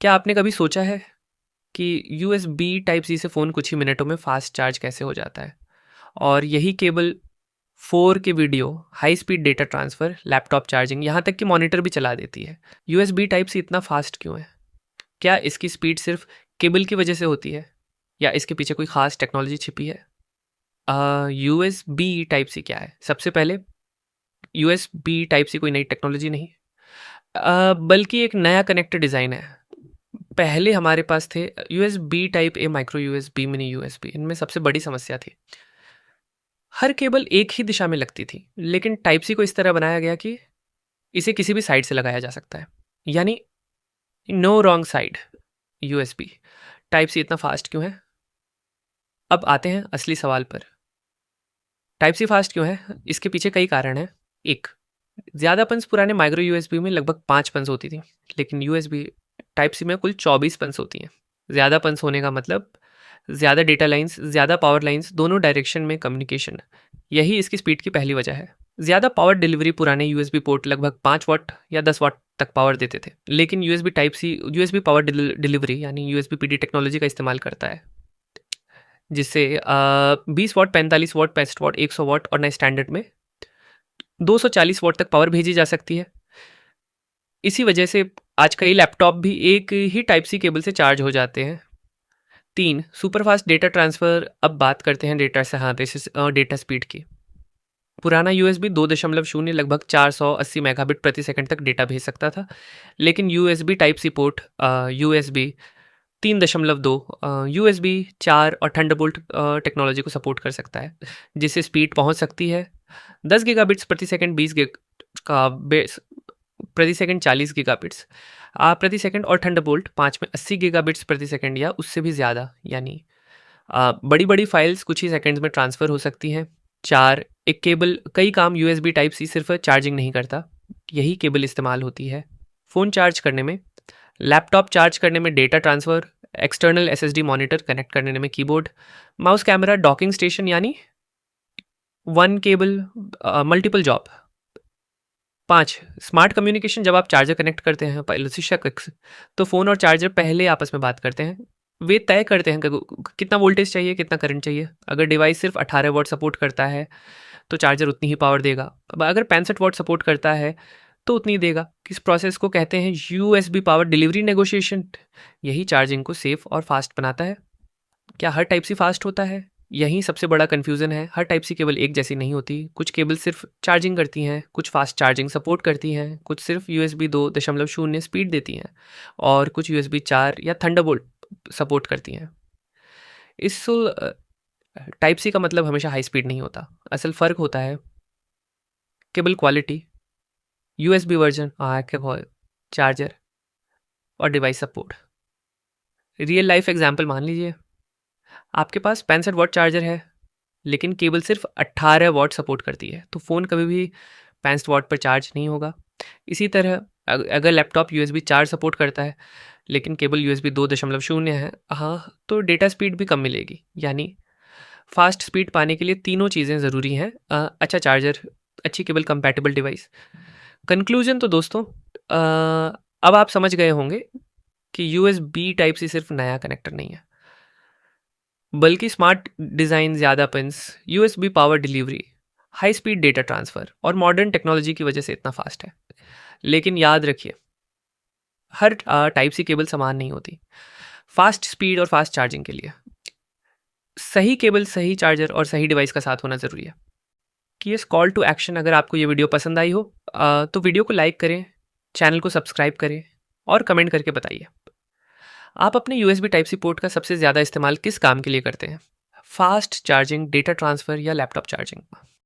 क्या आपने कभी सोचा है कि USB टाइप सी से फ़ोन कुछ ही मिनटों में फास्ट चार्ज कैसे हो जाता है? और यही cable 4K video, high speed data transfer, laptop charging, यहाँ तक कि मॉनिटर भी चला देती है। USB टाइप सी इतना फास्ट क्यों है? क्या इसकी स्पीड सिर्फ केबल की वजह से होती है या इसके पीछे कोई ख़ास टेक्नोलॉजी छिपी है? USB टाइप सी क्या है? सबसे पहले USB टाइप सी कोई नई टेक्नोलॉजी नहीं, बल्कि एक नया कनेक्टर डिज़ाइन है। पहले हमारे पास थे USB type A, micro USB, mini USB। इनमें सबसे बड़ी समस्या थी, हर केबल एक ही दिशा में लगती थी, लेकिन टाइप सी को इस तरह बनाया गया कि इसे किसी भी साइड से लगाया जा सकता है, यानी no wrong side. USB type C इतना फास्ट क्यों है? अब आते हैं असली सवाल पर। टाइप सी फास्ट क्यों है? इसके पीछे कई कारण हैं। एक, ज़्यादा पंस पुराने माइक्रो USB में लगभग 5 पंस होती थी, लेकिन USB टाइप सी में कुल 24 पंस होती हैं। ज़्यादा पंस होने का मतलब ज़्यादा डेटा लाइंस, ज़्यादा पावर लाइंस, दोनों डायरेक्शन में कम्युनिकेशन। यही इसकी स्पीड की पहली वजह है। ज़्यादा पावर डिलीवरी, पुराने USB पोर्ट लगभग 5 वाट या 10 वाट तक पावर देते थे, लेकिन USB type C USB power delivery यानी USB PD टेक्नोलॉजी का इस्तेमाल करता है, जिससे 20 वाट, 45 वाट, 65 वाट, 100 वाट और नए स्टैंडर्ड में 240 वाट तक पावर भेजी जा सकती है। इसी वजह से आज कई लैपटॉप भी एक ही टाइप सी केबल से चार्ज हो जाते हैं। 3, सुपरफास्ट डेटा ट्रांसफ़र। अब बात करते हैं डेटा स्पीड की। पुराना USB 2.0 लगभग 480 मेगाबिट प्रति सेकंड तक डेटा भेज सकता था, लेकिन USB type C port USB 3.2, USB 4 और थंडरबोल्ट टेक्नोलॉजी को सपोर्ट कर सकता है, जिससे स्पीड पहुंच सकती है 10 गीगाबिट्स प्रति सेकंड, 20 गिग का बेस प्रति सेकंड, 40 गीगाबिट्स प्रति सेकंड, और थंडरबोल्ट 5 में 80 गीगाबिट्स प्रति सेकंड या उससे भी ज़्यादा, यानी बड़ी बड़ी फाइल्स कुछ ही सेकंड्स में ट्रांसफ़र हो सकती हैं। 4, एक केबल कई काम USB टाइप सी सिर्फ चार्जिंग नहीं करता, यही केबल इस्तेमाल होती है फ़ोन चार्ज करने में, लैपटॉप चार्ज करने में, data transfer, external SSD monitor connect करने में, keyboard, mouse, camera, docking station, यानी one cable multiple job. 5, smart communication. जब आप चार्जर कनेक्ट करते हैं तो फ़ोन और चार्जर पहले आपस में बात करते हैं। वे तय करते हैं कितना वोल्टेज चाहिए, कितना करंट चाहिए। अगर डिवाइस सिर्फ 18 वाट सपोर्ट करता है तो चार्जर उतनी ही पावर देगा। अब अगर 65 वाट सपोर्ट करता है तो उतनी देगा। इस प्रोसेस को कहते हैं USB पावर डिलीवरी नेगोशिएशन। यही चार्जिंग को सेफ और फास्ट बनाता है। क्या हर टाइप सी फास्ट होता है? यही सबसे बड़ा कन्फ्यूज़न है। हर टाइप सी केबल एक जैसी नहीं होती। कुछ केबल सिर्फ चार्जिंग करती हैं, कुछ फास्ट चार्जिंग सपोर्ट करती हैं, कुछ सिर्फ USB 2.0 स्पीड देती हैं, और कुछ USB 4 या थंडरबोल्ट सपोर्ट करती हैं। इस टाइप सी का मतलब हमेशा हाई स्पीड नहीं होता। असल फ़र्क होता है cable quality, USB version, charger और device support. Real life example मान लीजिए, आपके पास 65 वाट चार्जर है, लेकिन केबल सिर्फ 18 वाट सपोर्ट करती है, तो फ़ोन कभी भी 65 वाट पर चार्ज नहीं होगा। इसी तरह अगर लैपटॉप USB 4 सपोर्ट करता है, लेकिन केबल USB 2.0 है, तो डेटा स्पीड भी कम मिलेगी। यानी फास्ट स्पीड पाने के लिए तीनों चीज़ें ज़रूरी हैं, अच्छा चार्जर, अच्छी केबल, कंपैटिबल डिवाइस। कंक्लूजन तो दोस्तों, अब आप समझ गए होंगे कि USB टाइप सी सिर्फ नया कनेक्टर नहीं है, बल्कि स्मार्ट डिज़ाइन, ज़्यादा pins, USB power delivery, high speed data transfer और मॉडर्न टेक्नोलॉजी की वजह से इतना फास्ट है। लेकिन याद रखिए, हर टाइप सी केबल समान नहीं होती। फास्ट स्पीड और फास्ट चार्जिंग के लिए सही केबल, सही चार्जर और सही डिवाइस का साथ होना ज़रूरी है। कि ये कॉल टू एक्शन, अगर आपको ये वीडियो पसंद आई हो तो वीडियो को लाइक करें, चैनल को सब्सक्राइब करें और कमेंट करके बताइए आप अपने USB टाइप सी पोर्ट का सबसे ज़्यादा इस्तेमाल किस काम के लिए करते हैं? फास्ट चार्जिंग, डेटा ट्रांसफ़र या लैपटॉप चार्जिंग?